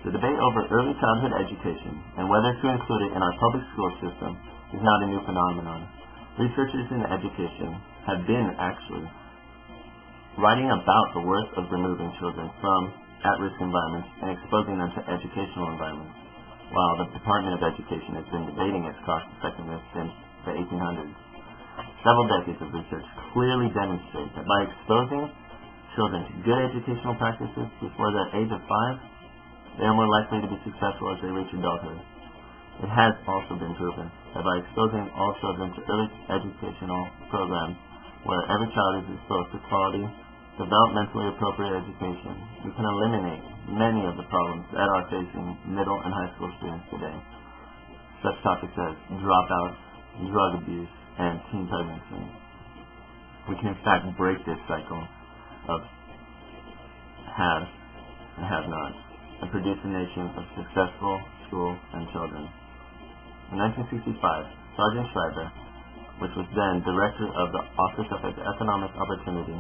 The debate over early childhood education and whether to include it in our public school system is not a new phenomenon. Researchers in education have been actually writing about the worth of removing children from at-risk environments and exposing them to educational environments, while the Department of Education has been debating its cost-effectiveness since the 1800s. Several decades of research clearly demonstrate that by exposing children to good educational practices before the age of 5, they are more likely to be successful as they reach adulthood. It has also been proven that by exposing all children to early educational programs where every child is exposed to quality, developmentally appropriate education, we can eliminate many of the problems that are facing middle and high school students today, such topics as dropouts, drug abuse, and teen pregnancy. We can in fact break this cycle of haves and have-nots and produce a nation of successful schools and children. In 1965, Sergeant Schreiber, which was then director of the Office of Economic Opportunity,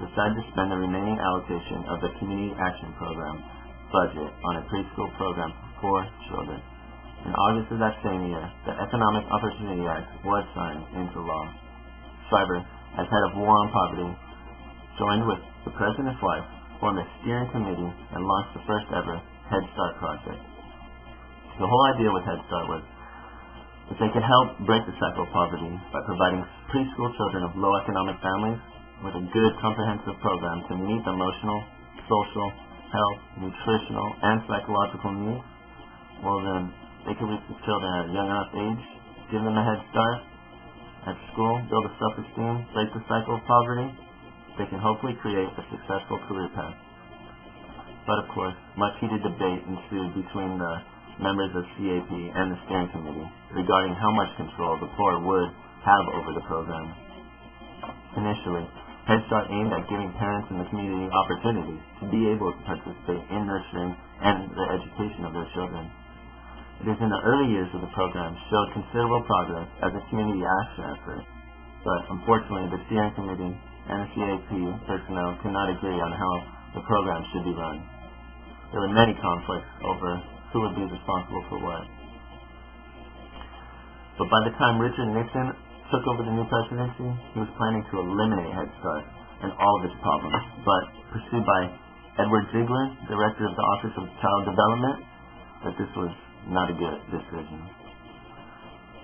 decided to spend the remaining allocation of the Community Action Program budget on a preschool program for children. In August of that same year, the Economic Opportunity Act was signed into law. Schreiber, as head of War on Poverty, joined with the President's wife, formed a steering committee, and launched the first ever Head Start project. The whole idea with Head Start was that they could help break the cycle of poverty by providing preschool children of low economic families with a good comprehensive program to meet the emotional, social, health, nutritional, and psychological needs. Well then, they could reach the children at a young enough age, give them a head start at school, build a self-esteem, break the cycle of poverty. They can hopefully create a successful career path. But of course, much heated debate ensued between the members of CAP and the steering committee regarding how much control the poor would have over the program. Initially, Head Start aimed at giving parents in the community opportunities to be able to participate in nurturing and the education of their children. It is in the early years of the program showed considerable progress as a community action effort, but unfortunately the steering committee and the CAP personnel could not agree on how the program should be run. There were many conflicts over who would be responsible for what. But by the time Richard Nixon took over the new presidency, he was planning to eliminate Head Start and all of its problems, but pursued by Edward Ziegler, director of the Office of Child Development, that this was not a good decision.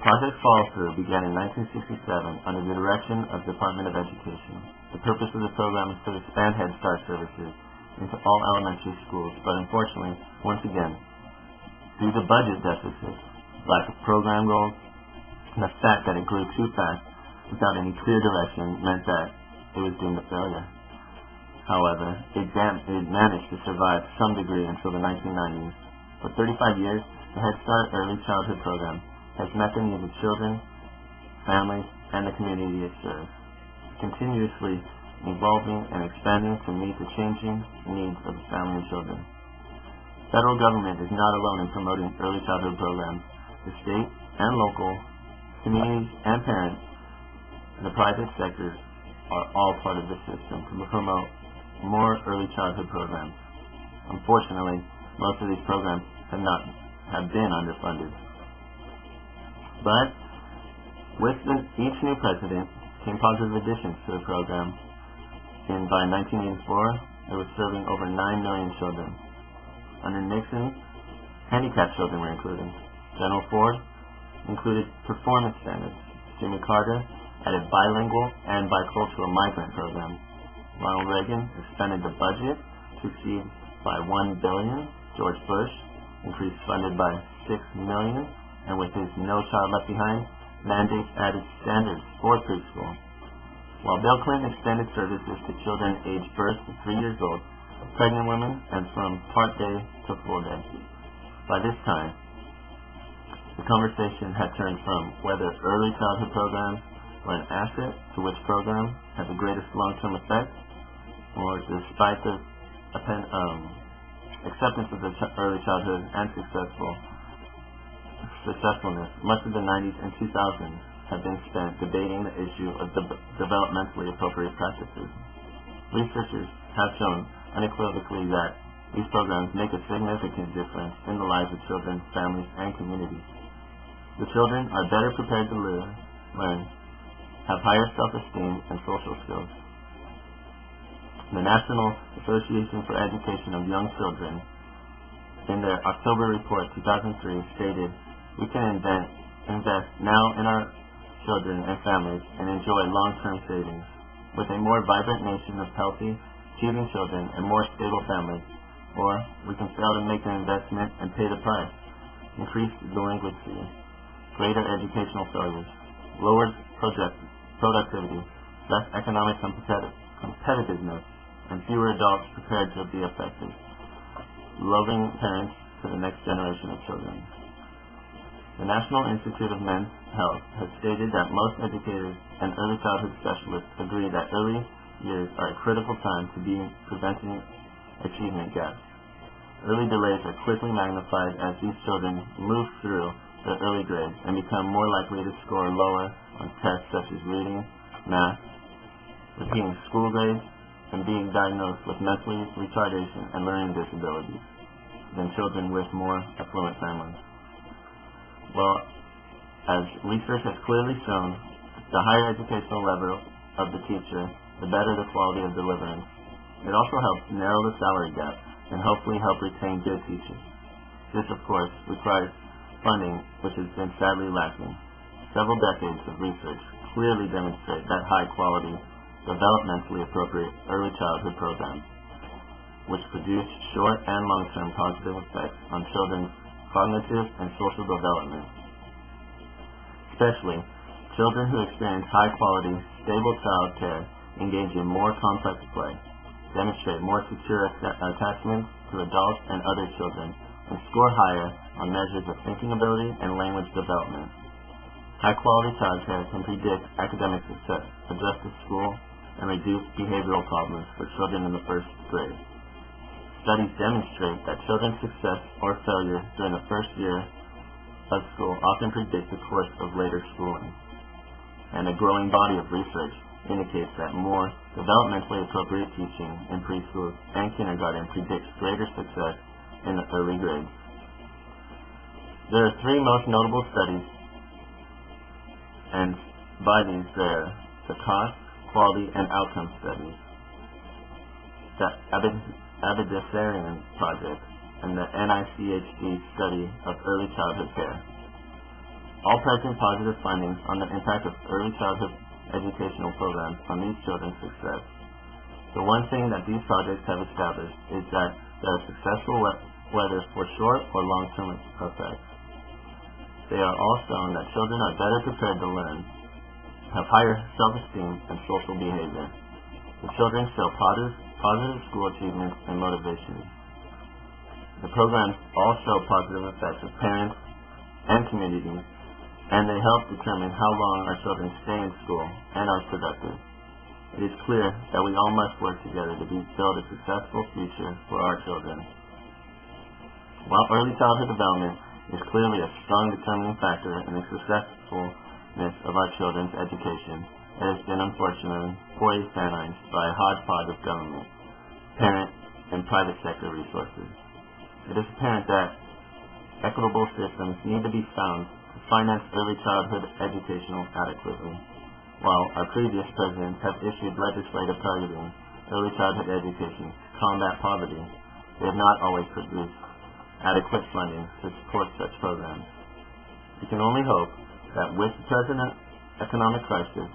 Project Follow Through began in 1967 under the direction of the Department of Education. The purpose of the program is to expand Head Start services into all elementary schools, but unfortunately, once again, due to budget deficits, lack of program goals, and the fact that it grew too fast without any clear direction meant that it was doomed to failure. However, it managed to survive to some degree until the 1990s. For 35 years, the Head Start Early Childhood Program has met the needs of children, families, and the community it serves, continuously evolving and expanding to meet the changing needs of the family and children. The federal government is not alone in promoting early childhood programs. The state and local communities and parents and the private sectors are all part of this system to promote more early childhood programs. Unfortunately, most of these programs have been underfunded. But with each new president came positive additions to the program, and by 1984, it was serving over 9 million children. Under Nixon, handicapped children were included. General Ford included performance standards. Jimmy Carter added bilingual and bicultural migrant programs. Ronald Reagan expanded the budget to exceed by $1 billion. George Bush increased funded by $6 million. And with his No Child Left Behind mandate added standards for preschool, while Bill Clinton extended services to children aged birth to 3 years old, pregnant women, and from part day to full day. By this time, the conversation had turned from whether early childhood programs were an asset to which program had the greatest long-term effect, or despite the acceptance of the early childhood and successfulness, much of the 90s and 2000s have been spent debating the issue of developmentally appropriate practices. Researchers have shown unequivocally that these programs make a significant difference in the lives of children, families, and communities. The children are better prepared to learn, have higher self-esteem and social skills. The National Association for Education of Young Children, in their October report 2003, stated, "We can invest now in our children and families and enjoy long-term savings. With a more vibrant nation of healthy, achieving children and more stable families, or we can fail to make an investment and pay the price. Increased delinquency, greater educational failures, lowered productivity, less economic competitiveness, and fewer adults prepared to be effective. Loving parents to the next generation of children." The National Institute of Men's Health has stated that most educators and early childhood specialists agree that early years are a critical time to be preventing achievement gaps. Early delays are quickly magnified as these children move through the early grades and become more likely to score lower on tests such as reading, math, repeating school grades, and being diagnosed with mental retardation and learning disabilities than children with more affluent families. Well, as research has clearly shown, the higher educational level of the teacher, the better the quality of deliverance. It also helps narrow the salary gap and hopefully help retain good teachers. This, of course, requires funding, which has been sadly lacking. Several decades of research clearly demonstrate that high-quality, developmentally appropriate early childhood programs, which produce short and long-term positive effects on children's cognitive and social development. Especially, children who experience high-quality, stable child care engage in more complex play, demonstrate more secure attachments to adults and other children, and score higher on measures of thinking ability and language development. High-quality child care can predict academic success, adjust to school, and reduce behavioral problems for children in the first grade. Studies demonstrate that children's success or failure during the first year of school often predict the course of later schooling. And a growing body of research indicates that more developmentally appropriate teaching in preschool and kindergarten predicts greater success in the early grades. There are three most notable studies, and by these they're the cost, quality, and outcome studies, the Abedisarian Project, and the NICHD study of early childhood care. All present positive findings on the impact of early childhood educational programs on these children's success. The one thing that these projects have established is that they are successful whether for short or long-term effects. They are all shown that children are better prepared to learn, have higher self-esteem and social behavior. The children show positive school achievements and motivation. The programs all show positive effects of parents and communities, and they help determine how long our children stay in school and are productive. It is clear that we all must work together to build a successful future for our children. While early childhood development is clearly a strong determining factor in the successfulness of our children's education, it has been unfortunately poorly financed by a hodgepodge of government, parent, and private sector resources. It is apparent that equitable systems need to be found to finance early childhood education adequately. While our previous presidents have issued legislation targeting early childhood education to combat poverty, they have not always produced adequate funding to support such programs. We can only hope that with the present economic crisis,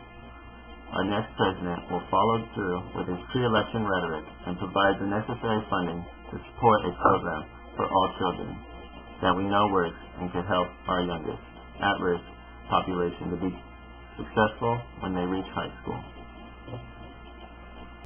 our next president will follow through with his pre-election rhetoric and provide the necessary funding to support a program for all children that we know works and could help our youngest, at-risk population to be successful when they reach high school.